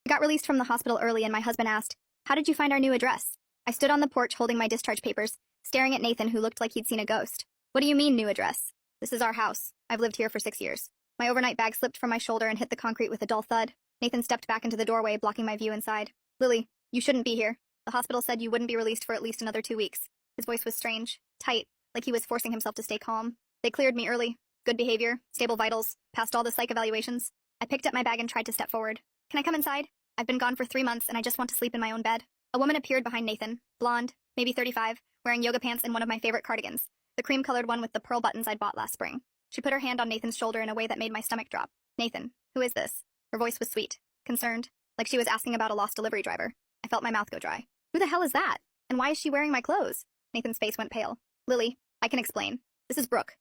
I got released from the hospital early and my husband asked, "How did you find our new address?" I stood on the porch holding my discharge papers, staring at Nathan who looked like he'd seen a ghost. "What do you mean, new address?" "This is our house. I've lived here for 6 years." My overnight bag slipped from my shoulder and hit the concrete with a dull thud. Nathan stepped back into the doorway, blocking my view inside. "Lily, you shouldn't be here. The hospital said you wouldn't be released for at least another 2 weeks." His voice was strange, tight, like he was forcing himself to stay calm. "They cleared me early. Good behavior, stable vitals, passed all the psych evaluations." I picked up my bag and tried to step forward. "Can I come inside? I've been gone for 3 months and I just want to sleep in my own bed." A woman appeared behind Nathan, blonde, maybe 35, wearing yoga pants and one of my favorite cardigans, the cream-colored one with the pearl buttons I'd bought last spring. She put her hand on Nathan's shoulder in a way that made my stomach drop. "Nathan, who is this?" Her voice was sweet, concerned, like she was asking about a lost delivery driver. I felt my mouth go dry. "Who the hell is that? And why is she wearing my clothes?" Nathan's face went pale. "Lily, I can explain. This is Brooke.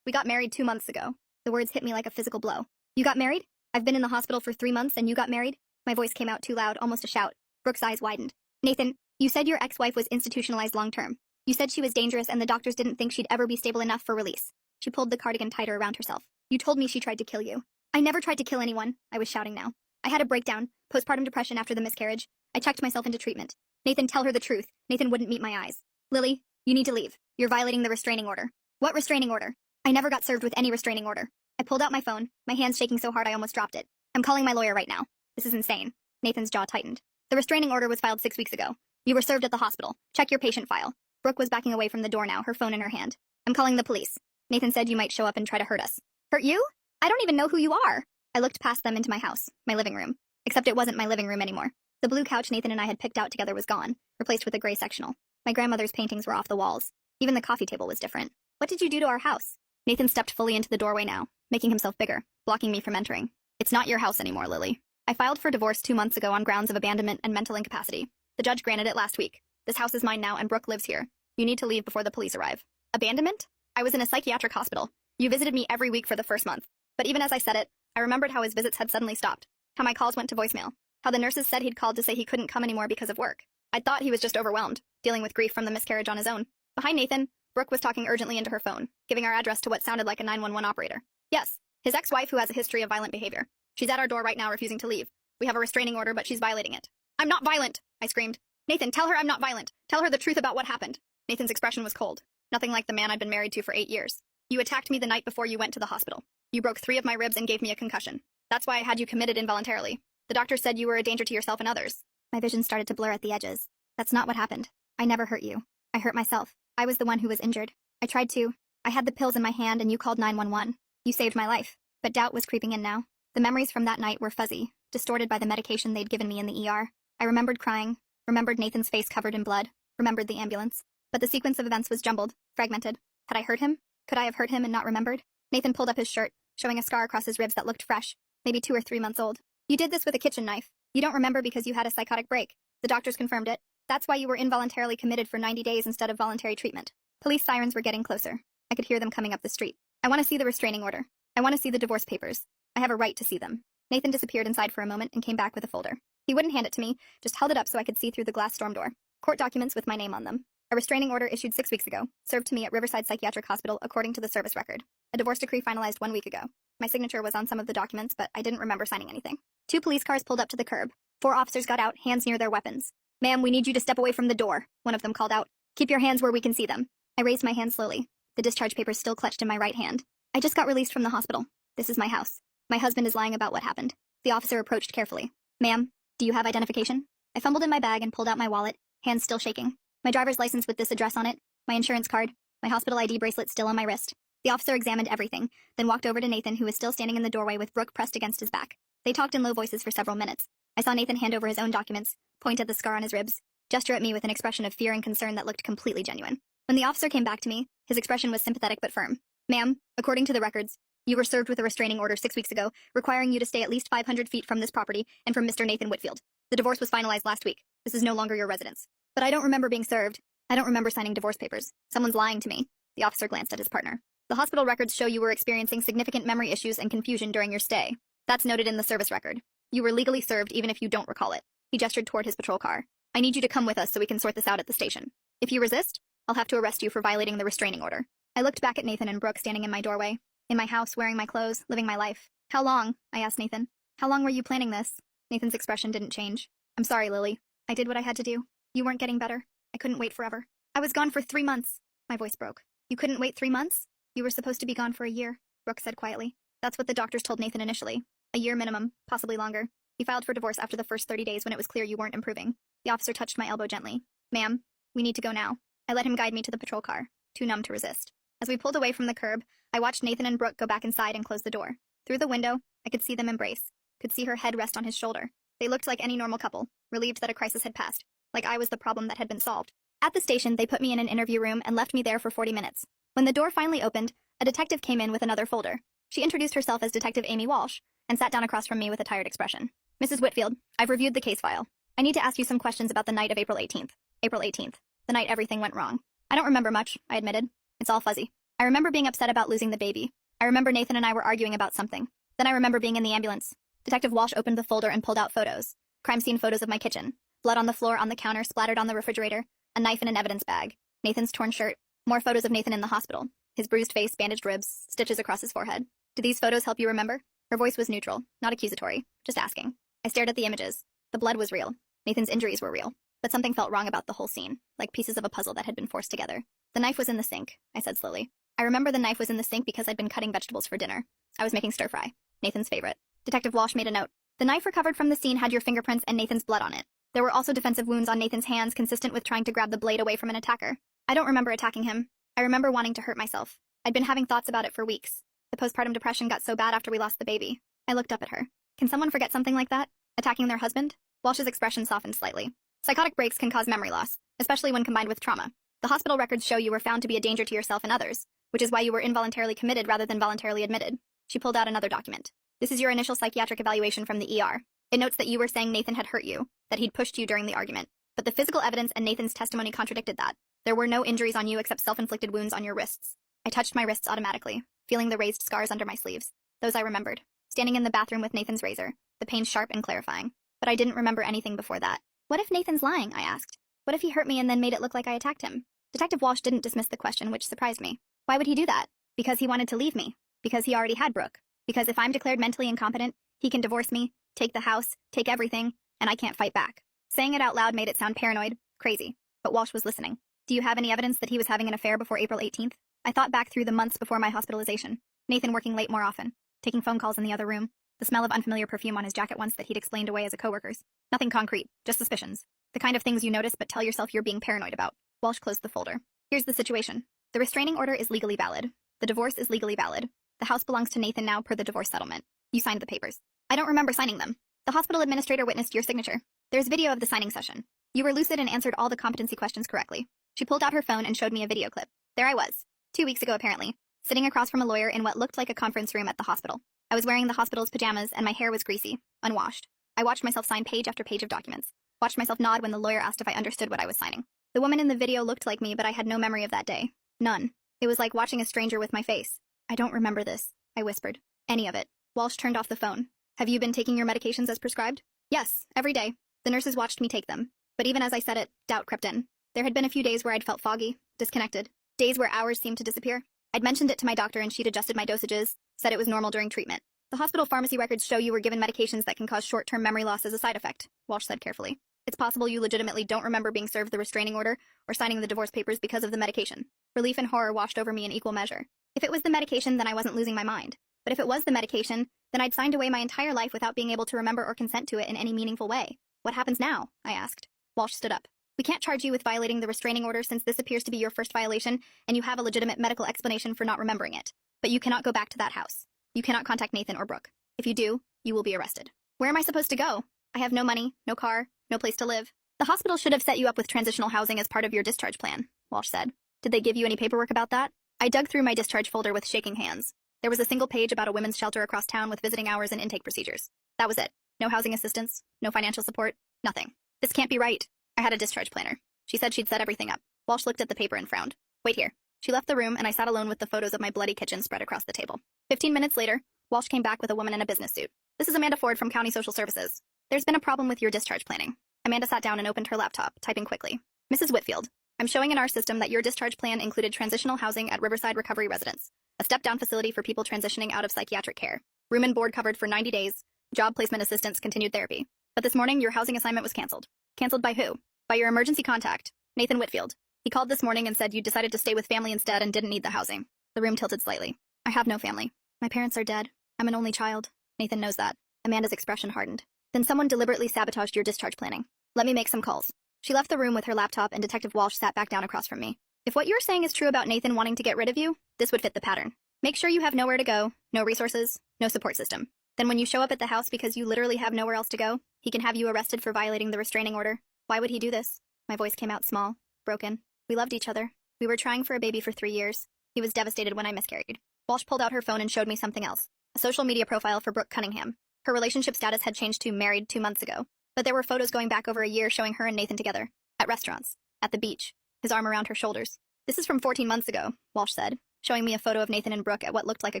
We got married 2 months ago." The words hit me like a physical blow. "You got married? I've been in the hospital for 3 months and you got married?" My voice came out too loud, almost a shout. Brooke's eyes widened. "Nathan, you said your ex-wife was institutionalized long-term. You said she was dangerous and the doctors didn't think she'd ever be stable enough for release." She pulled the cardigan tighter around herself. "You told me she tried to kill you." "I never tried to kill anyone," I was shouting now. "I had a breakdown, postpartum depression after the miscarriage. I checked myself into treatment." "Nathan, tell her the truth." Nathan wouldn't meet my eyes. "Lily, you need to leave. You're violating the restraining order." "What restraining order?" "I never got served with any restraining order." I pulled out my phone, my hands shaking so hard I almost dropped it. "I'm calling my lawyer right now. This is insane." Nathan's jaw tightened. "The restraining order was filed 6 weeks ago. You were served at the hospital. Check your patient file." Brooke was backing away from the door now, her phone in her hand. "I'm calling the police. Nathan said you might show up and try to hurt us." "Hurt you? I don't even know who you are." I looked past them into my house, my living room. Except it wasn't my living room anymore. The blue couch Nathan and I had picked out together was gone, replaced with a gray sectional. My grandmother's paintings were off the walls. Even the coffee table was different. "What did you do to our house?" Nathan stepped fully into the doorway now, making himself bigger, blocking me from entering. "It's not your house anymore, Lily. I filed for divorce 2 months ago on grounds of abandonment and mental incapacity. The judge granted it last week. This house is mine now and Brooke lives here. You need to leave before the police arrive." "Abandonment? I was in a psychiatric hospital. You visited me every week for the first month." But even as I said it, I remembered how his visits had suddenly stopped, how my calls went to voicemail, how the nurses said he'd called to say he couldn't come anymore because of work. I thought he was just overwhelmed, dealing with grief from the miscarriage on his own. Behind Nathan, Brooke was talking urgently into her phone, giving our address to what sounded like a 911 operator. "Yes, his ex-wife who has a history of violent behavior. She's at our door right now refusing to leave. We have a restraining order, but she's violating it." "I'm not violent," I screamed. "Nathan, tell her I'm not violent. Tell her the truth about what happened." Nathan's expression was cold, nothing like the man I'd been married to for 8 years. "You attacked me the night before you went to the hospital. You broke 3 of my ribs and gave me a concussion. That's why I had you committed involuntarily. The doctor said you were a danger to yourself and others." My vision started to blur at the edges. "That's not what happened. I never hurt you. I hurt myself. I was the one who was injured. I tried to. I had the pills in my hand and you called 911. You saved my life." But doubt was creeping in now. The memories from that night were fuzzy, distorted by the medication they'd given me in the ER. I remembered crying, remembered Nathan's face covered in blood, remembered the ambulance. But the sequence of events was jumbled, fragmented. Had I hurt him? Could I have hurt him and not remembered? Nathan pulled up his shirt, showing a scar across his ribs that looked fresh, maybe 2 or 3 months old. "You did this with a kitchen knife. You don't remember because you had a psychotic break. The doctors confirmed it. That's why you were involuntarily committed for 90 days instead of voluntary treatment." Police sirens were getting closer. I could hear them coming up the street. "I want to see the restraining order. I want to see the divorce papers. I have a right to see them." Nathan disappeared inside for a moment and came back with a folder. He wouldn't hand it to me, just held it up so I could see through the glass storm door. Court documents with my name on them. A restraining order issued 6 weeks ago, served to me at Riverside Psychiatric Hospital according to the service record. A divorce decree finalized 1 week ago. My signature was on some of the documents, but I didn't remember signing anything. 2 police cars pulled up to the curb. 4 officers got out, hands near their weapons. "Ma'am, we need you to step away from the door," one of them called out. "Keep your hands where we can see them." I raised my hand slowly, the discharge papers still clutched in my right hand. "I just got released from the hospital. This is my house. My husband is lying about what happened." The officer approached carefully. "Ma'am, do you have identification?" I fumbled in my bag and pulled out my wallet, hands still shaking. My driver's license with this address on it, my insurance card, my hospital ID bracelet still on my wrist. The officer examined everything, then walked over to Nathan, who was still standing in the doorway with Brooke pressed against his back. They talked in low voices for several minutes. I saw Nathan hand over his own documents, point at the scar on his ribs, gesture at me with an expression of fear and concern that looked completely genuine. When the officer came back to me, his expression was sympathetic but firm. "Ma'am, according to the records, you were served with a restraining order 6 weeks ago, requiring you to stay at least 500 feet from this property and from Mr. Nathan Whitfield. The divorce was finalized last week. This is no longer your residence." "But I don't remember being served. I don't remember signing divorce papers. Someone's lying to me." The officer glanced at his partner. "The hospital records show you were experiencing significant memory issues and confusion during your stay. That's noted in the service record. You were legally served even if you don't recall it." He gestured toward his patrol car. "I need you to come with us so we can sort this out at the station. If you resist, I'll have to arrest you for violating the restraining order." I looked back at Nathan and Brooke standing in my doorway. In my house, wearing my clothes, living my life. "How long?" I asked Nathan. "How long were you planning this?" Nathan's expression didn't change. I'm sorry, Lily. I did what I had to do. You weren't getting better. I couldn't wait forever. I was gone for 3 months. My voice broke. You couldn't wait 3 months? You were supposed to be gone for a year, Brooke said quietly. That's what the doctors told Nathan initially. A year minimum, possibly longer. He filed for divorce after the first 30 days when it was clear you weren't improving. The officer touched my elbow gently. Ma'am, we need to go now. I let him guide me to the patrol car, too numb to resist. As we pulled away from the curb, I watched Nathan and Brooke go back inside and close the door. Through the window, I could see them embrace, could see her head rest on his shoulder. They looked like any normal couple, relieved that a crisis had passed, like I was the problem that had been solved. At the station, they put me in an interview room and left me there for 40 minutes. When the door finally opened, a detective came in with another folder. She introduced herself as Detective Amy Walsh and sat down across from me with a tired expression. Mrs. Whitfield, I've reviewed the case file. I need to ask you some questions about the night of April 18th. April 18th, the night everything went wrong. I don't remember much, I admitted. It's all fuzzy. I remember being upset about losing the baby. I remember Nathan and I were arguing about something. Then I remember being in the ambulance. Detective Walsh opened the folder and pulled out photos. Crime scene photos of my kitchen. Blood on the floor, on the counter, splattered on the refrigerator. A knife in an evidence bag. Nathan's torn shirt. More photos of Nathan in the hospital. His bruised face, bandaged ribs, stitches across his forehead. Do these photos help you remember? Her voice was neutral, not accusatory, just asking. I stared at the images. The blood was real. Nathan's injuries were real. But something felt wrong about the whole scene, like pieces of a puzzle that had been forced together. The knife was in the sink, I said slowly. I remember the knife was in the sink because I'd been cutting vegetables for dinner. I was making stir-fry, Nathan's favorite. Detective Walsh made a note. The knife recovered from the scene had your fingerprints and Nathan's blood on it. There were also defensive wounds on Nathan's hands consistent with trying to grab the blade away from an attacker. I don't remember attacking him. I remember wanting to hurt myself. I'd been having thoughts about it for weeks. The postpartum depression got so bad after we lost the baby. I looked up at her. Can someone forget something like that? Attacking their husband? Walsh's expression softened slightly. Psychotic breaks can cause memory loss, especially when combined with trauma. The hospital records show you were found to be a danger to yourself and others, which is why you were involuntarily committed rather than voluntarily admitted. She pulled out another document. This is your initial psychiatric evaluation from the ER. It notes that you were saying Nathan had hurt you, that he'd pushed you during the argument. But the physical evidence and Nathan's testimony contradicted that. There were no injuries on you except self-inflicted wounds on your wrists. I touched my wrists automatically, feeling the raised scars under my sleeves. Those I remembered. Standing in the bathroom with Nathan's razor, the pain sharp and clarifying. But I didn't remember anything before that. What if Nathan's lying, I asked. What if he hurt me and then made it look like I attacked him? Detective Walsh didn't dismiss the question, which surprised me. Why would he do that? Because he wanted to leave me. Because he already had Brooke. Because if I'm declared mentally incompetent, he can divorce me, take the house, take everything, and I can't fight back. Saying it out loud made it sound paranoid, crazy. But Walsh was listening. Do you have any evidence that he was having an affair before April 18th? I thought back through the months before my hospitalization. Nathan working late more often. Taking phone calls in the other room. The smell of unfamiliar perfume on his jacket once that he'd explained away as a coworker's. Nothing concrete, just suspicions. The kind of things you notice but tell yourself you're being paranoid about. Walsh closed the folder. Here's the situation. The restraining order is legally valid. The divorce is legally valid. The house belongs to Nathan now per the divorce settlement. You signed the papers. I don't remember signing them. The hospital administrator witnessed your signature. There's video of the signing session. You were lucid and answered all the competency questions correctly. She pulled out her phone and showed me a video clip. There I was, 2 weeks ago apparently, sitting across from a lawyer in what looked like a conference room at the hospital. I was wearing the hospital's pajamas and my hair was greasy, unwashed. I watched myself sign page after page of documents. Watched myself nod when the lawyer asked if I understood what I was signing. The woman in the video looked like me, but I had no memory of that day. None. It was like watching a stranger with my face. I don't remember this, I whispered. Any of it. Walsh turned off the phone. Have you been taking your medications as prescribed? Yes, every day. The nurses watched me take them. But even as I said it, doubt crept in. There had been a few days where I'd felt foggy, disconnected. Days where hours seemed to disappear. I'd mentioned it to my doctor and she'd adjusted my dosages, said it was normal during treatment. The hospital pharmacy records show you were given medications that can cause short-term memory loss as a side effect, Walsh said carefully. It's possible you legitimately don't remember being served the restraining order or signing the divorce papers because of the medication. Relief and horror washed over me in equal measure. If it was the medication, then I wasn't losing my mind. But if it was the medication, then I'd signed away my entire life without being able to remember or consent to it in any meaningful way. What happens now? I asked. Walsh stood up. We can't charge you with violating the restraining order since this appears to be your first violation and you have a legitimate medical explanation for not remembering it. But you cannot go back to that house. You cannot contact Nathan or Brooke. If you do, you will be arrested. Where am I supposed to go? I have no money, no car, no place to live. The hospital should have set you up with transitional housing as part of your discharge plan, Walsh said. Did they give you any paperwork about that? I dug through my discharge folder with shaking hands. There was a single page about a women's shelter across town with visiting hours and intake procedures. That was it. No housing assistance, no financial support, nothing. This can't be right. I had a discharge planner. She said she'd set everything up. Walsh looked at the paper and frowned. Wait here. She left the room and I sat alone with the photos of my bloody kitchen spread across the table. 15 minutes later, Walsh came back with a woman in a business suit. This is Amanda Ford from County Social Services. There's been a problem with your discharge planning. Amanda sat down and opened her laptop, typing quickly. Mrs. Whitfield, I'm showing in our system that your discharge plan included transitional housing at Riverside Recovery Residence, a step-down facility for people transitioning out of psychiatric care. Room and board covered for 90 days, job placement assistance, continued therapy. But this morning, your housing assignment was canceled. Canceled by who? By your emergency contact, Nathan Whitfield. He called this morning and said you decided to stay with family instead and didn't need the housing. The room tilted slightly. I have no family. My parents are dead. I'm an only child. Nathan knows that. Amanda's expression hardened. Then someone deliberately sabotaged your discharge planning. Let me make some calls. She left the room with her laptop and Detective Walsh sat back down across from me. If what you're saying is true about Nathan wanting to get rid of you, this would fit the pattern. Make sure you have nowhere to go, no resources, no support system. Then when you show up at the house because you literally have nowhere else to go, he can have you arrested for violating the restraining order. Why would he do this? My voice came out small, broken. We loved each other. We were trying for a baby for 3 years. He was devastated when I miscarried. Walsh pulled out her phone and showed me something else. A social media profile for Brooke Cunningham. Her relationship status had changed to married 2 months ago. But there were photos going back over a year showing her and Nathan together. At restaurants. At the beach. His arm around her shoulders. This is from 14 months ago, Walsh said, showing me a photo of Nathan and Brooke at what looked like a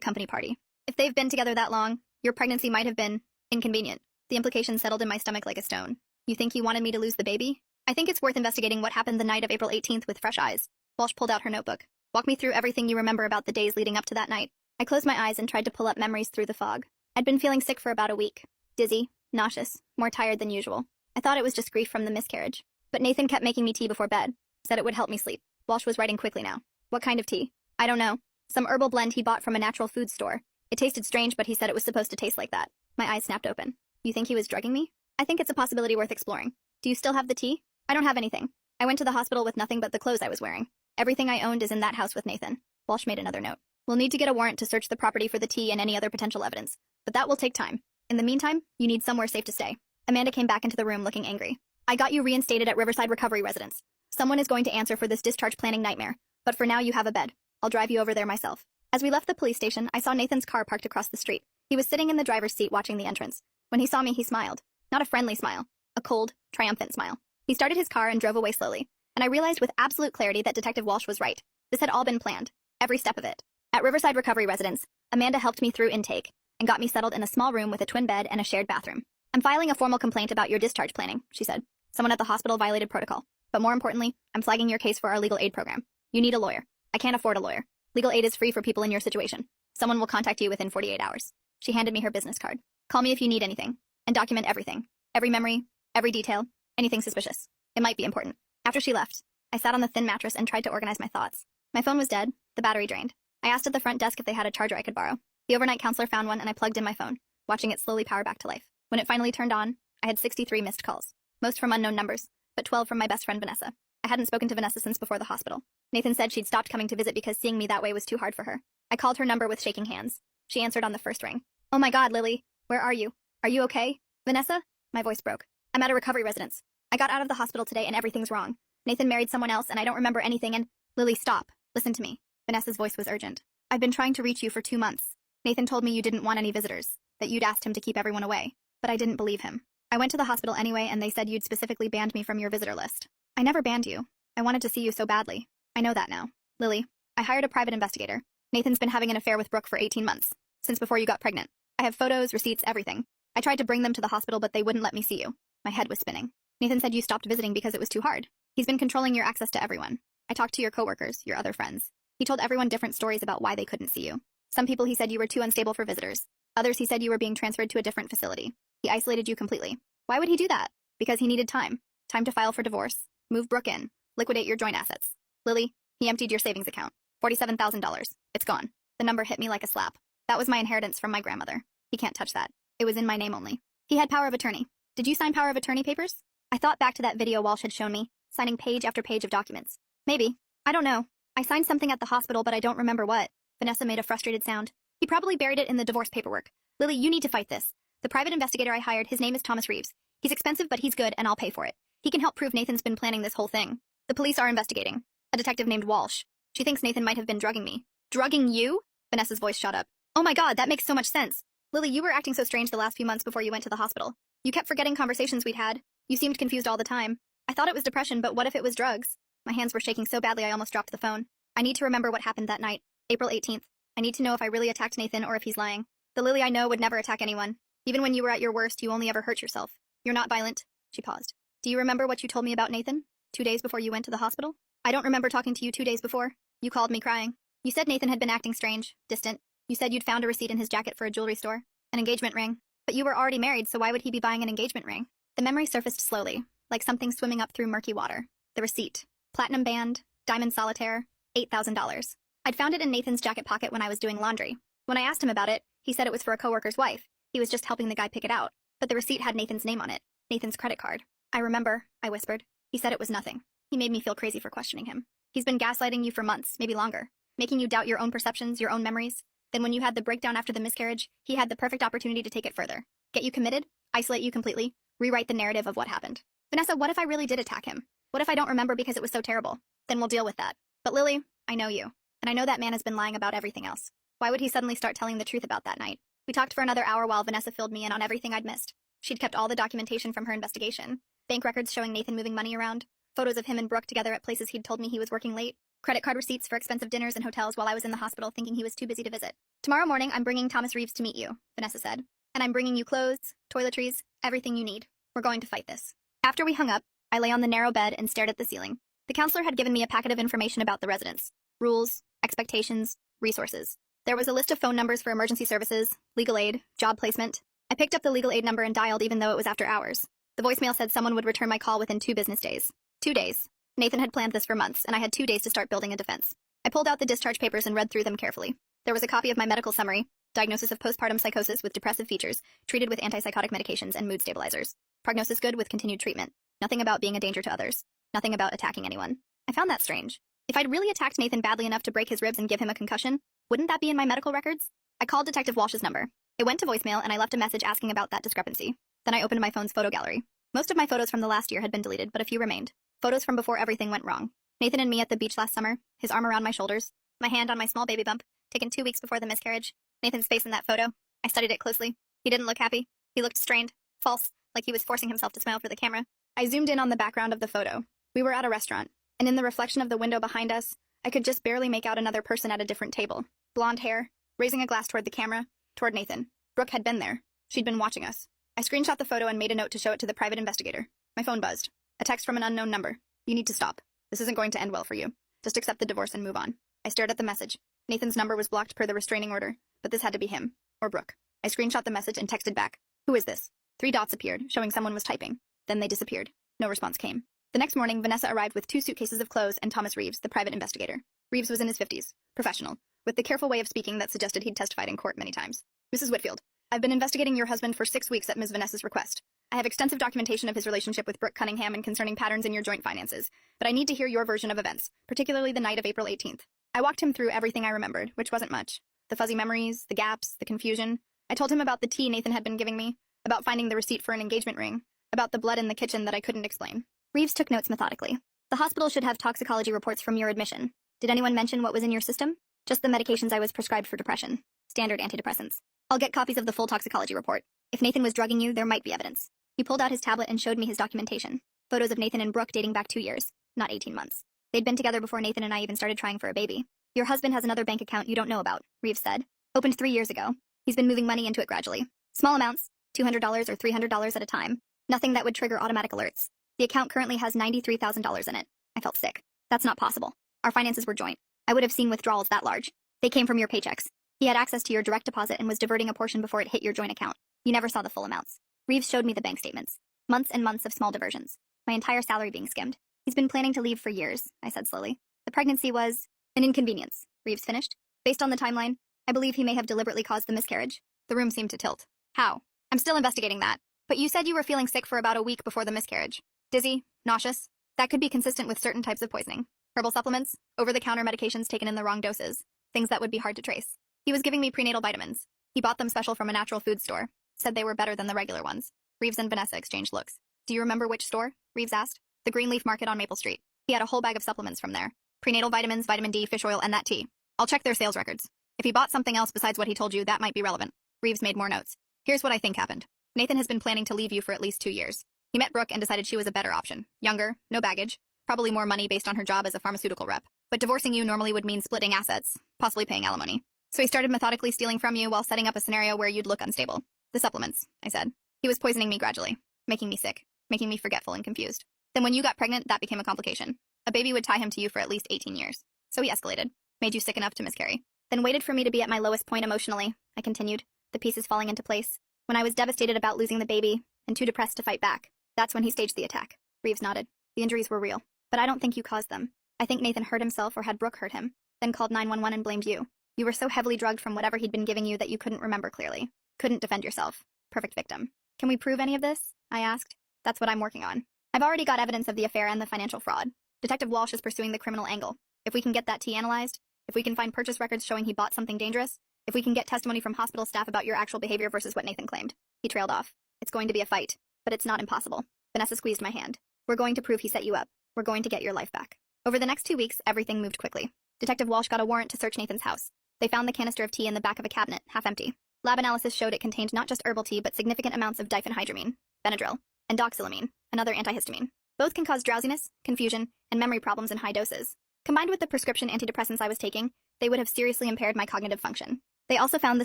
company party. If they've been together that long, your pregnancy might have been inconvenient. The implication settled in my stomach like a stone. You think he wanted me to lose the baby? I think it's worth investigating what happened the night of April 18th with fresh eyes. Walsh pulled out her notebook. Walk me through everything you remember about the days leading up to that night. I closed my eyes and tried to pull up memories through the fog. I'd been feeling sick for about a week. Dizzy, nauseous, more tired than usual. I thought it was just grief from the miscarriage. But Nathan kept making me tea before bed. Said it would help me sleep. Walsh was writing quickly now. What kind of tea? I don't know. Some herbal blend he bought from a natural food store. It tasted strange, but he said it was supposed to taste like that. My eyes snapped open. You think he was drugging me? I think it's a possibility worth exploring. Do you still have the tea? I don't have anything. I went to the hospital with nothing but the clothes I was wearing. Everything I owned is in that house with Nathan. Walsh made another note. We'll need to get a warrant to search the property for the tea and any other potential evidence. But that will take time. In the meantime, you need somewhere safe to stay. Amanda came back into the room looking angry. I got you reinstated at Riverside Recovery Residence. Someone is going to answer for this discharge planning nightmare. But for now you have a bed. I'll drive you over there myself. As we left the police station, I saw Nathan's car parked across the street. He was sitting in the driver's seat watching the entrance. When he saw me, he smiled. Not a friendly smile. A cold, triumphant smile. He started his car and drove away slowly. And I realized with absolute clarity that Detective Walsh was right. This had all been planned. Every step of it. At Riverside Recovery Residence, Amanda helped me through intake and got me settled in a small room with a twin bed and a shared bathroom. I'm filing a formal complaint about your discharge planning, she said. Someone at the hospital violated protocol. But more importantly, I'm flagging your case for our legal aid program. You need a lawyer. I can't afford a lawyer. Legal aid is free for people in your situation. Someone will contact you within 48 hours. She handed me her business card. Call me if you need anything. And document everything. Every memory, every detail, anything suspicious. It might be important. After she left, I sat on the thin mattress and tried to organize my thoughts. My phone was dead, the battery drained. I asked at the front desk if they had a charger I could borrow. The overnight counselor found one and I plugged in my phone, watching it slowly power back to life. When it finally turned on, I had 63 missed calls. Most from unknown numbers, but 12 from my best friend Vanessa. I hadn't spoken to Vanessa since before the hospital. Nathan said she'd stopped coming to visit because seeing me that way was too hard for her. I called her number with shaking hands. She answered on the first ring. Oh my God, Lily. Where are you? Are you okay? Vanessa? My voice broke. I'm at a recovery residence. I got out of the hospital today and everything's wrong. Nathan married someone else and I don't remember anything and— Lily, stop. Listen to me. Vanessa's voice was urgent. I've been trying to reach you for 2 months. Nathan told me you didn't want any visitors, that you'd asked him to keep everyone away. But I didn't believe him. I went to the hospital anyway and they said you'd specifically banned me from your visitor list. I never banned you. I wanted to see you so badly. I know that now. Lily, I hired a private investigator. Nathan's been having an affair with Brooke for 18 months. Since before you got pregnant. I have photos, receipts, everything. I tried to bring them to the hospital but they wouldn't let me see you. My head was spinning. Nathan said you stopped visiting because it was too hard. He's been controlling your access to everyone. I talked to your coworkers, your other friends. He told everyone different stories about why they couldn't see you. Some people he said you were too unstable for visitors. Others he said you were being transferred to a different facility. He isolated you completely. Why would he do that? Because he needed time. Time to file for divorce, move Brooke in, liquidate your joint assets. Lily, he emptied your savings account. $47,000. It's gone. The number hit me like a slap. That was my inheritance from my grandmother. He can't touch that. It was in my name only. He had power of attorney. Did you sign power of attorney papers? I thought back to that video Walsh had shown me, signing page after page of documents. Maybe. I don't know. I signed something at the hospital but I don't remember what. Vanessa made a frustrated sound. He probably buried it in the divorce paperwork. Lily, you need to fight this. The private investigator I hired, his name is Thomas Reeves. He's expensive but he's good and I'll pay for it. He can help prove Nathan's been planning this whole thing. The police are investigating. A detective named Walsh. She thinks Nathan might have been drugging me. Drugging you? Vanessa's voice shot up. Oh my God, that makes so much sense. Lily, you were acting so strange the last few months before you went to the hospital. You kept forgetting conversations we'd had. You seemed confused all the time. I thought it was depression, but what if it was drugs? My hands were shaking so badly I almost dropped the phone. I need to remember what happened that night, April 18th. I need to know if I really attacked Nathan or if he's lying. The Lily I know would never attack anyone. Even when you were at your worst, you only ever hurt yourself. You're not violent. She paused. Do you remember what you told me about Nathan? 2 days before you went to the hospital? I don't remember talking to you 2 days before. You called me crying. You said Nathan had been acting strange, distant. You said you'd found a receipt in his jacket for a jewelry store. An engagement ring. But you were already married, so why would he be buying an engagement ring? The memory surfaced slowly, like something swimming up through murky water. The receipt. Platinum band, diamond solitaire, $8,000. I'd found it in Nathan's jacket pocket when I was doing laundry. When I asked him about it, he said it was for a coworker's wife. He was just helping the guy pick it out. But the receipt had Nathan's name on it. Nathan's credit card. I remember, I whispered. He said it was nothing. He made me feel crazy for questioning him. He's been gaslighting you for months, maybe longer, making you doubt your own perceptions, your own memories. Then when you had the breakdown after the miscarriage, he had the perfect opportunity to take it further. Get you committed, isolate you completely, rewrite the narrative of what happened. Vanessa, what if I really did attack him? What if I don't remember because it was so terrible? Then we'll deal with that. But Lily, I know you. And I know that man has been lying about everything else. Why would he suddenly start telling the truth about that night? We talked for another hour while Vanessa filled me in on everything I'd missed. She'd kept all the documentation from her investigation. Bank records showing Nathan moving money around, photos of him and Brooke together at places he'd told me he was working late, credit card receipts for expensive dinners and hotels while I was in the hospital thinking he was too busy to visit. Tomorrow morning, I'm bringing Thomas Reeves to meet you, Vanessa said. And I'm bringing you clothes, toiletries, everything you need. We're going to fight this. After we hung up, I lay on the narrow bed and stared at the ceiling. The counselor had given me a packet of information about the residence. Rules, expectations, resources. There was a list of phone numbers for emergency services, legal aid, job placement. I picked up the legal aid number and dialed even though it was after hours. The voicemail said someone would return my call within 2 business days. 2 days. Nathan had planned this for months, and I had 2 days to start building a defense. I pulled out the discharge papers and read through them carefully. There was a copy of my medical summary, diagnosis of postpartum psychosis with depressive features, treated with antipsychotic medications and mood stabilizers. Prognosis good with continued treatment. Nothing about being a danger to others. Nothing about attacking anyone. I found that strange. If I'd really attacked Nathan badly enough to break his ribs and give him a concussion, wouldn't that be in my medical records? I called Detective Walsh's number. It went to voicemail and I left a message asking about that discrepancy. Then I opened my phone's photo gallery. Most of my photos from the last year had been deleted, but a few remained. Photos from before everything went wrong. Nathan and me at the beach last summer, his arm around my shoulders, my hand on my small baby bump, taken 2 weeks before the miscarriage. Nathan's face in that photo. I studied it closely. He didn't look happy. He looked strained, false, like he was forcing himself to smile for the camera. I zoomed in on the background of the photo. We were at a restaurant, and in the reflection of the window behind us, I could just barely make out another person at a different table. Blonde hair, raising a glass toward the camera, toward Nathan. Brooke had been there. She'd been watching us. I screenshot the photo and made a note to show it to the private investigator. My phone buzzed. A text from an unknown number. You need to stop. This isn't going to end well for you. Just accept the divorce and move on. I stared at the message. Nathan's number was blocked per the restraining order, but this had to be him. Or Brooke. I screenshot the message and texted back. Who is this? 3 dots appeared, showing someone was typing. Then they disappeared. No response came. The next morning, Vanessa arrived with 2 suitcases of clothes and Thomas Reeves, the private investigator. Reeves was in his 50s, professional, with the careful way of speaking that suggested he'd testified in court many times. Mrs. Whitfield, I've been investigating your husband for 6 weeks at Ms. Vanessa's request. I have extensive documentation of his relationship with Brooke Cunningham and concerning patterns in your joint finances, but I need to hear your version of events, particularly the night of April 18th. I walked him through everything I remembered, which wasn't much. The fuzzy memories, the gaps, the confusion. I told him about the tea Nathan had been giving me, about finding the receipt for an engagement ring, about the blood in the kitchen that I couldn't explain. Reeves took notes methodically. The hospital should have toxicology reports from your admission. Did anyone mention what was in your system? Just the medications I was prescribed for depression. Standard antidepressants. I'll get copies of the full toxicology report. If Nathan was drugging you, there might be evidence. He pulled out his tablet and showed me his documentation. Photos of Nathan and Brooke dating back 2 years, not 18 months. They'd been together before Nathan and I even started trying for a baby. Your husband has another bank account you don't know about, Reeves said. Opened 3 years ago. He's been moving money into it gradually. Small amounts, $200 or $300 at a time. Nothing that would trigger automatic alerts. The account currently has $93,000 in it. I felt sick. That's not possible. Our finances were joint. I would have seen withdrawals that large. They came from your paychecks. He had access to your direct deposit and was diverting a portion before it hit your joint account. You never saw the full amounts. Reeves showed me the bank statements. Months and months of small diversions. My entire salary being skimmed. He's been planning to leave for years, I said slowly. The pregnancy was an inconvenience, Reeves finished. Based on the timeline, I believe he may have deliberately caused the miscarriage. The room seemed to tilt. How? I'm still investigating that. But you said you were feeling sick for about a week before the miscarriage. Dizzy, nauseous. That could be consistent with certain types of poisoning. Herbal supplements, over-the-counter medications taken in the wrong doses. Things that would be hard to trace. He was giving me prenatal vitamins. He bought them special from a natural food store. Said they were better than the regular ones. Reeves and Vanessa exchanged looks. Do you remember which store? Reeves asked. The Greenleaf Market on Maple Street. He had a whole bag of supplements from there. Prenatal vitamins, vitamin D, fish oil, and that tea. I'll check their sales records. If he bought something else besides what he told you, that might be relevant. Reeves made more notes. Here's what I think happened. Nathan has been planning to leave you for at least 2 years. He met Brooke and decided she was a better option. Younger, no baggage, probably more money based on her job as a pharmaceutical rep. But divorcing you normally would mean splitting assets, possibly paying alimony. So he started methodically stealing from you while setting up a scenario where you'd look unstable. The supplements, I said. He was poisoning me gradually, making me sick, making me forgetful and confused. Then when you got pregnant, that became a complication. A baby would tie him to you for at least 18 years. So he escalated, made you sick enough to miscarry. Then waited for me to be at my lowest point emotionally, I continued, the pieces falling into place. When I was devastated about losing the baby, and too depressed to fight back. That's when he staged the attack. Reeves nodded. The injuries were real. But I don't think you caused them. I think Nathan hurt himself or had Brooke hurt him, then called 911 and blamed you. You were so heavily drugged from whatever he'd been giving you that you couldn't remember clearly. Couldn't defend yourself. Perfect victim. Can we prove any of this? I asked. That's what I'm working on. I've already got evidence of the affair and the financial fraud. Detective Walsh is pursuing the criminal angle. If we can get that tea analyzed, if we can find purchase records showing he bought something dangerous, if we can get testimony from hospital staff about your actual behavior versus what Nathan claimed. He trailed off. It's going to be a fight, but it's not impossible. Vanessa squeezed my hand. We're going to prove he set you up. We're going to get your life back. Over the next 2 weeks, everything moved quickly. Detective Walsh got a warrant to search Nathan's house. They found the canister of tea in the back of a cabinet, half empty. Lab analysis showed it contained not just herbal tea but significant amounts of diphenhydramine, Benadryl, and doxylamine, another antihistamine. Both can cause drowsiness, confusion, and memory problems in high doses. Combined with the prescription antidepressants I was taking, they would have seriously impaired my cognitive function. They also found the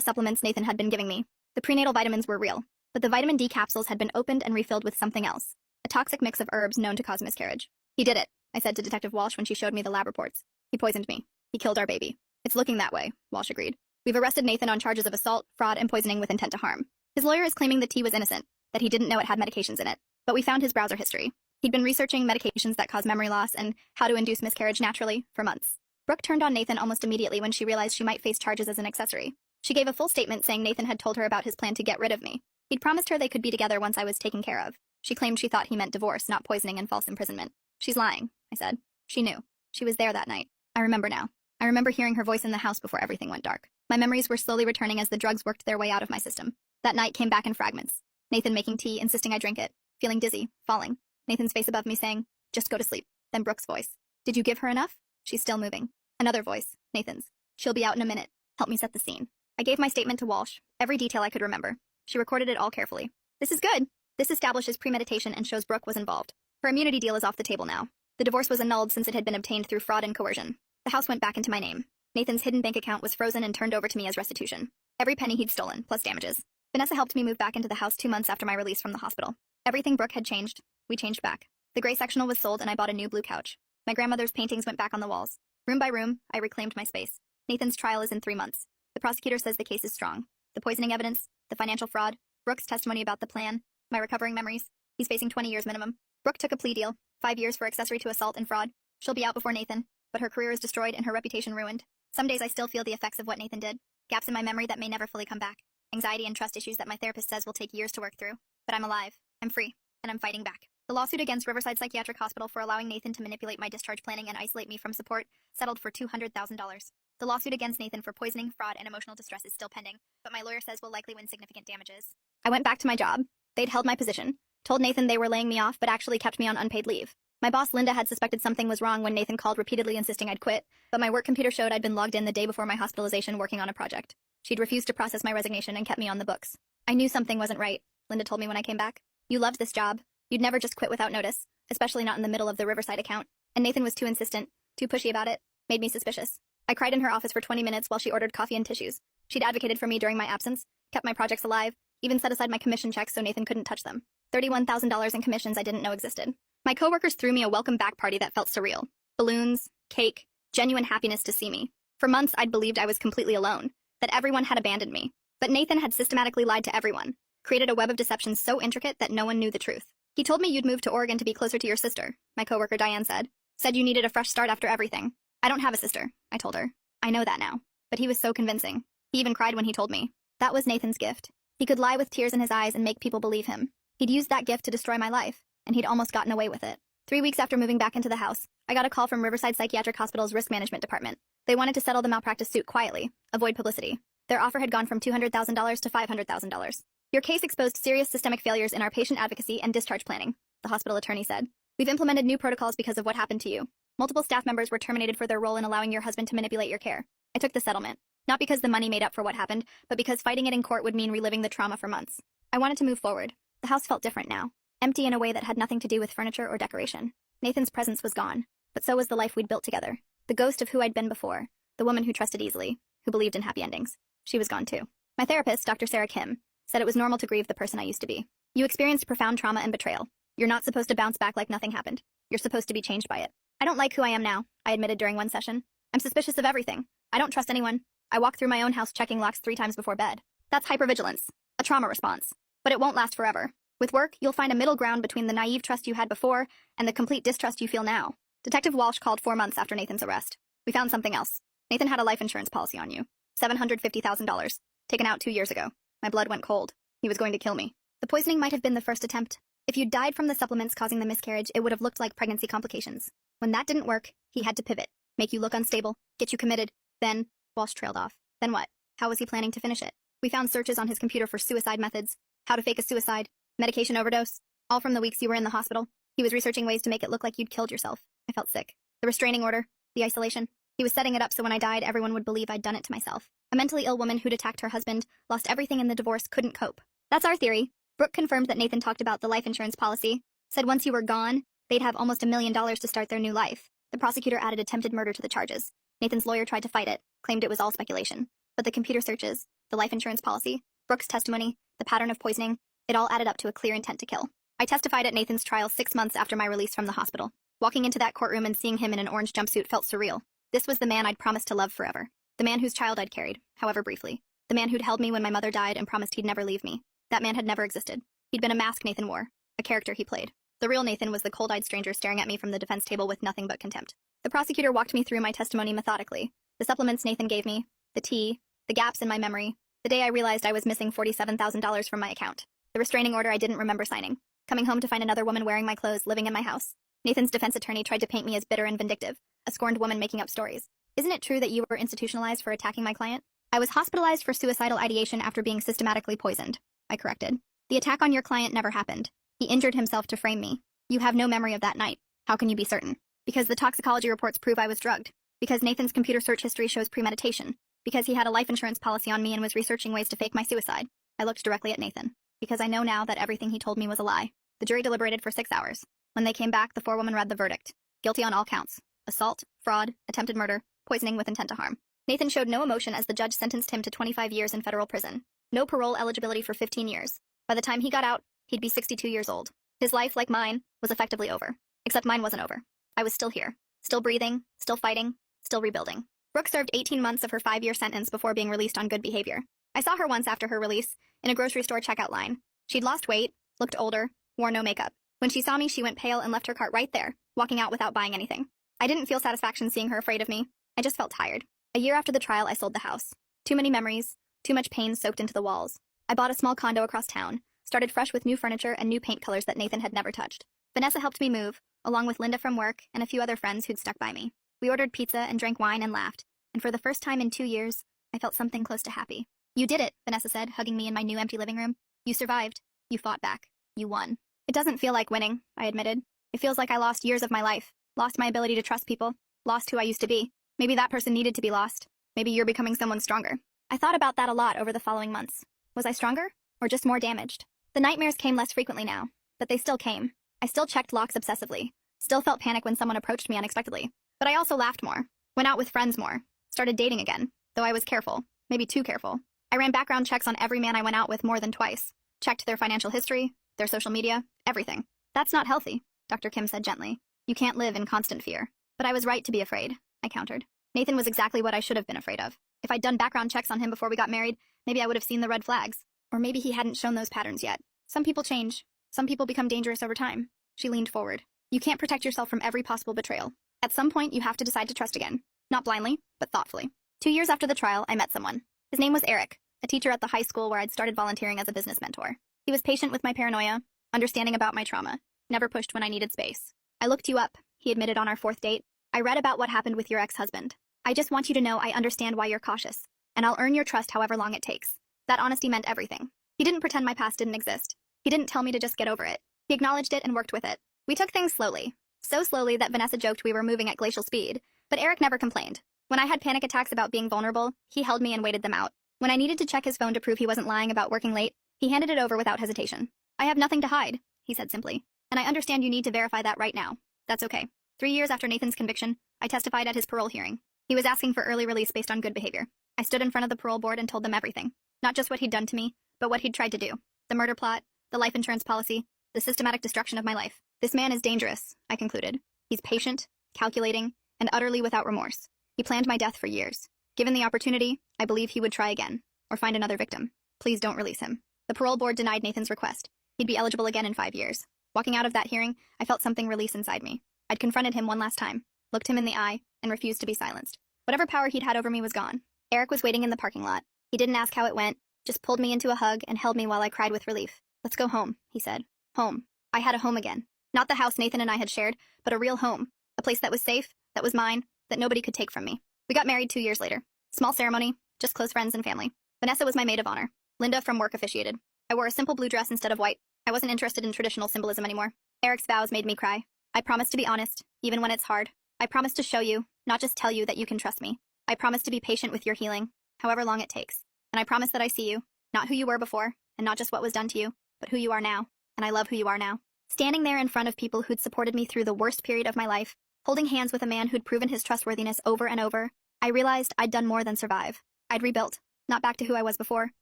supplements Nathan had been giving me. The prenatal vitamins were real, but the vitamin D capsules had been opened and refilled with something else, a toxic mix of herbs known to cause miscarriage. He did it, I said to Detective Walsh when she showed me the lab reports. He poisoned me. He killed our baby. It's looking that way, Walsh agreed. We've arrested Nathan on charges of assault, fraud, and poisoning with intent to harm. His lawyer is claiming the tea was innocent, that he didn't know it had medications in it. But we found his browser history. He'd been researching medications that cause memory loss and how to induce miscarriage naturally for months. Brooke turned on Nathan almost immediately when she realized she might face charges as an accessory. She gave a full statement saying Nathan had told her about his plan to get rid of me. He'd promised her they could be together once I was taken care of. She claimed she thought he meant divorce, not poisoning and false imprisonment. She's lying, I said. She knew. She was there that night. I remember now. I remember hearing her voice in the house before everything went dark. My memories were slowly returning as the drugs worked their way out of my system. That night came back in fragments. Nathan making tea, insisting I drink it. Feeling dizzy, falling. Nathan's face above me saying, just go to sleep. Then Brooke's voice. Did you give her enough? She's still moving. Another voice. Nathan's. She'll be out in a minute. Help me set the scene. I gave my statement to Walsh, every detail I could remember. She recorded it all carefully. This is good. This establishes premeditation and shows Brooke was involved. Her immunity deal is off the table now. The divorce was annulled since it had been obtained through fraud and coercion. The house went back into my name. Nathan's hidden bank account was frozen and turned over to me as restitution. Every penny he'd stolen, plus damages. Vanessa helped me move back into the house 2 months after my release from the hospital. Everything Brooke had changed. We changed back. The gray sectional was sold and I bought a new blue couch. My grandmother's paintings went back on the walls. Room by room, I reclaimed my space. Nathan's trial is in 3 months. The prosecutor says the case is strong. The poisoning evidence, the financial fraud, Brooke's testimony about the plan, my recovering memories. He's facing 20 years minimum. Brooke took a plea deal, 5 years for accessory to assault and fraud. She'll be out before Nathan, but her career is destroyed and her reputation ruined. Some days I still feel the effects of what Nathan did. Gaps in my memory that may never fully come back. Anxiety and trust issues that my therapist says will take years to work through. But I'm alive. I'm free. And I'm fighting back. The lawsuit against Riverside Psychiatric Hospital for allowing Nathan to manipulate my discharge planning and isolate me from support settled for $200,000. The lawsuit against Nathan for poisoning, fraud, and emotional distress is still pending, but my lawyer says we'll likely win significant damages. I went back to my job. They'd held my position. Told Nathan they were laying me off, but actually kept me on unpaid leave. My boss, Linda, had suspected something was wrong when Nathan called repeatedly insisting I'd quit, but my work computer showed I'd been logged in the day before my hospitalization working on a project. She'd refused to process my resignation and kept me on the books. I knew something wasn't right, Linda told me when I came back. You loved this job. You'd never just quit without notice, especially not in the middle of the Riverside account. And Nathan was too insistent, too pushy about it. Made me suspicious. I cried in her office for 20 minutes while she ordered coffee and tissues. She'd advocated for me during my absence, kept my projects alive, even set aside my commission checks so Nathan couldn't touch them. $31,000 in commissions I didn't know existed. My coworkers threw me a welcome back party that felt surreal. Balloons, cake, genuine happiness to see me. For months I'd believed I was completely alone, that everyone had abandoned me. But Nathan had systematically lied to everyone, created a web of deception so intricate that no one knew the truth. He told me you'd moved to Oregon to be closer to your sister, my coworker Diane said. Said you needed a fresh start after everything. I don't have a sister, I told her. I know that now. But he was so convincing. He even cried when he told me. That was Nathan's gift. He could lie with tears in his eyes and make people believe him. He'd used that gift to destroy my life, and he'd almost gotten away with it. 3 weeks after moving back into the house, I got a call from Riverside Psychiatric Hospital's risk management department. They wanted to settle the malpractice suit quietly, avoid publicity. Their offer had gone from $200,000 to $500,000. Your case exposed serious systemic failures in our patient advocacy and discharge planning, the hospital attorney said. We've implemented new protocols because of what happened to you. Multiple staff members were terminated for their role in allowing your husband to manipulate your care. I took the settlement. Not because the money made up for what happened, but because fighting it in court would mean reliving the trauma for months. I wanted to move forward. The house felt different now. Empty in a way that had nothing to do with furniture or decoration. Nathan's presence was gone, but so was the life we'd built together. The ghost of who I'd been before. The woman who trusted easily, who believed in happy endings. She was gone too. My therapist, Dr. Sarah Kim, said it was normal to grieve the person I used to be. You experienced profound trauma and betrayal. You're not supposed to bounce back like nothing happened. You're supposed to be changed by it. I don't like who I am now, I admitted during one session. I'm suspicious of everything. I don't trust anyone. I walk through my own house checking locks 3 times before bed. That's hypervigilance. A trauma response. But it won't last forever. With work, you'll find a middle ground between the naive trust you had before and the complete distrust you feel now. Detective Walsh called 4 months after Nathan's arrest. We found something else. Nathan had a life insurance policy on you. $750,000. Taken out 2 years ago. My blood went cold. He was going to kill me. The poisoning might have been the first attempt. If you died from the supplements causing the miscarriage, it would have looked like pregnancy complications. When that didn't work, he had to pivot. Make you look unstable. Get you committed. Then, Walsh trailed off. Then what? How was he planning to finish it? We found searches on his computer for suicide methods. How to fake a suicide. Medication overdose. All from the weeks you were in the hospital. He was researching ways to make it look like you'd killed yourself. I felt sick. The restraining order. The isolation. He was setting it up so when I died, everyone would believe I'd done it to myself. A mentally ill woman who'd attacked her husband, lost everything in the divorce, couldn't cope. That's our theory. Brooke confirmed that Nathan talked about the life insurance policy, said once you were gone, they'd have almost $1 million to start their new life. The prosecutor added attempted murder to the charges. Nathan's lawyer tried to fight it, claimed it was all speculation. But the computer searches, the life insurance policy, Brooke's testimony, the pattern of poisoning, it all added up to a clear intent to kill. I testified at Nathan's trial 6 months after my release from the hospital. Walking into that courtroom and seeing him in an orange jumpsuit felt surreal. This was the man I'd promised to love forever. The man whose child I'd carried, however briefly. The man who'd held me when my mother died and promised he'd never leave me. That man had never existed. He'd been a mask Nathan wore, a character he played. The real Nathan was the cold-eyed stranger staring at me from the defense table with nothing but contempt. The prosecutor walked me through my testimony methodically. The supplements Nathan gave me, the tea, the gaps in my memory, the day I realized I was missing $47,000 from my account. The restraining order I didn't remember signing. Coming home to find another woman wearing my clothes living in my house. Nathan's defense attorney tried to paint me as bitter and vindictive, a scorned woman making up stories. Isn't it true that you were institutionalized for attacking my client? I was hospitalized for suicidal ideation after being systematically poisoned, I corrected. The attack on your client never happened. He injured himself to frame me. You have no memory of that night. How can you be certain? Because the toxicology reports prove I was drugged. Because Nathan's computer search history shows premeditation. Because he had a life insurance policy on me and was researching ways to fake my suicide. I looked directly at Nathan. Because I know now that everything he told me was a lie. The jury deliberated for 6 hours. When they came back, the 4 women read the verdict. Guilty on all counts. Assault, fraud, attempted murder, poisoning with intent to harm. Nathan showed no emotion as the judge sentenced him to 25 years in federal prison. No parole eligibility for 15 years. By the time he got out, he'd be 62 years old. His life, like mine, was effectively over. Except mine wasn't over. I was still here. Still breathing, still fighting, still rebuilding. Brooke served 18 months of her 5-year sentence before being released on good behavior. I saw her once after her release, in a grocery store checkout line. She'd lost weight, looked older, wore no makeup. When she saw me, she went pale and left her cart right there, walking out without buying anything. I didn't feel satisfaction seeing her afraid of me. I just felt tired. A year after the trial, I sold the house. Too many memories, too much pain soaked into the walls. I bought a small condo across town, started fresh with new furniture and new paint colors that Nathan had never touched. Vanessa helped me move, along with Linda from work and a few other friends who'd stuck by me. We ordered pizza and drank wine and laughed, and for the first time in 2 years, I felt something close to happy. You did it, Vanessa said, hugging me in my new empty living room. You survived. You fought back. You won. It doesn't feel like winning, I admitted. It feels like I lost years of my life, lost my ability to trust people, lost who I used to be. Maybe that person needed to be lost. Maybe you're becoming someone stronger. I thought about that a lot over the following months. Was I stronger? Or just more damaged? The nightmares came less frequently now, but they still came. I still checked locks obsessively, still felt panic when someone approached me unexpectedly. But I also laughed more, went out with friends more, started dating again, though I was careful, maybe too careful. I ran background checks on every man I went out with more than twice, checked their financial history, their social media, everything. That's not healthy, Dr. Kim said gently. You can't live in constant fear. But I was right to be afraid, I countered. Nathan was exactly what I should have been afraid of. If I'd done background checks on him before we got married, maybe I would have seen the red flags. Or maybe he hadn't shown those patterns yet. Some people change. Some people become dangerous over time. She leaned forward. You can't protect yourself from every possible betrayal. At some point, you have to decide to trust again. Not blindly, but thoughtfully. 2 years after the trial, I met someone. His name was Eric, a teacher at the high school where I'd started volunteering as a business mentor. He was patient with my paranoia, understanding about my trauma, never pushed when I needed space. I looked you up, he admitted on our 4th date. I read about what happened with your ex-husband. I just want you to know I understand why you're cautious, and I'll earn your trust however long it takes. That honesty meant everything. He didn't pretend my past didn't exist. He didn't tell me to just get over it. He acknowledged it and worked with it. We took things slowly. So slowly that Vanessa joked we were moving at glacial speed, but Eric never complained. When I had panic attacks about being vulnerable, he held me and waited them out. When I needed to check his phone to prove he wasn't lying about working late, he handed it over without hesitation. I have nothing to hide, he said simply, and I understand you need to verify that right now. That's okay. 3 years after Nathan's conviction, I testified at his parole hearing. He was asking for early release based on good behavior. I stood in front of the parole board and told them everything. Not just what he'd done to me, but what he'd tried to do. The murder plot, the life insurance policy, the systematic destruction of my life. This man is dangerous, I concluded. He's patient, calculating, and utterly without remorse. He planned my death for years. Given the opportunity, I believe he would try again, or find another victim. Please don't release him. The parole board denied Nathan's request. He'd be eligible again in 5 years. Walking out of that hearing, I felt something release inside me. I'd confronted him one last time, looked him in the eye, and refused to be silenced. Whatever power he'd had over me was gone. Eric was waiting in the parking lot. He didn't ask how it went, just pulled me into a hug and held me while I cried with relief. "Let's go home," he said. Home. I had a home again. Not the house Nathan and I had shared, but a real home. A place that was safe, that was mine, that nobody could take from me. We got married 2 years later. Small ceremony, just close friends and family. Vanessa was my maid of honor. Linda from work officiated. I wore a simple blue dress instead of white. I wasn't interested in traditional symbolism anymore. Eric's vows made me cry. I promised to be honest, even when it's hard. I promised to show you, not just tell you that you can trust me. I promised to be patient with your healing, however long it takes. And I promise that I see you, not who you were before, and not just what was done to you, but who you are now. And I love who you are now. Standing there in front of people who'd supported me through the worst period of my life, holding hands with a man who'd proven his trustworthiness over and over, I realized I'd done more than survive. I'd rebuilt, not back to who I was before.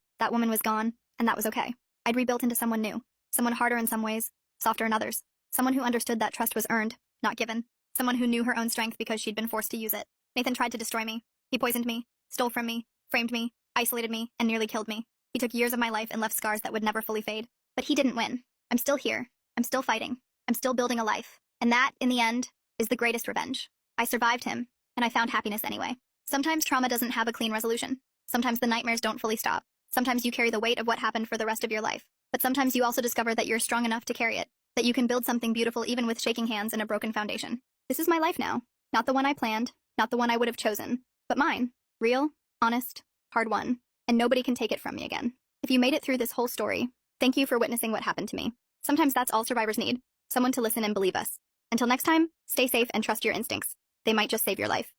That woman was gone, and that was okay. I'd rebuilt into someone new, someone harder in some ways, softer in others, someone who understood that trust was earned, not given, someone who knew her own strength because she'd been forced to use it. Nathan tried to destroy me. He poisoned me, stole from me, framed me, isolated me, and nearly killed me. He took years of my life and left scars that would never fully fade. But he didn't win. I'm still here. I'm still fighting. I'm still building a life. And that, in the end, is the greatest revenge. I survived him, and I found happiness anyway. Sometimes trauma doesn't have a clean resolution. Sometimes the nightmares don't fully stop. Sometimes you carry the weight of what happened for the rest of your life. But sometimes you also discover that you're strong enough to carry it, that you can build something beautiful even with shaking hands and a broken foundation. This is my life now. Not the one I planned, not the one I would have chosen, but mine. Real, honest, hard-won, and nobody can take it from me again. If you made it through this whole story, thank you for witnessing what happened to me. Sometimes that's all survivors need, someone to listen and believe us. Until next time, stay safe and trust your instincts. They might just save your life.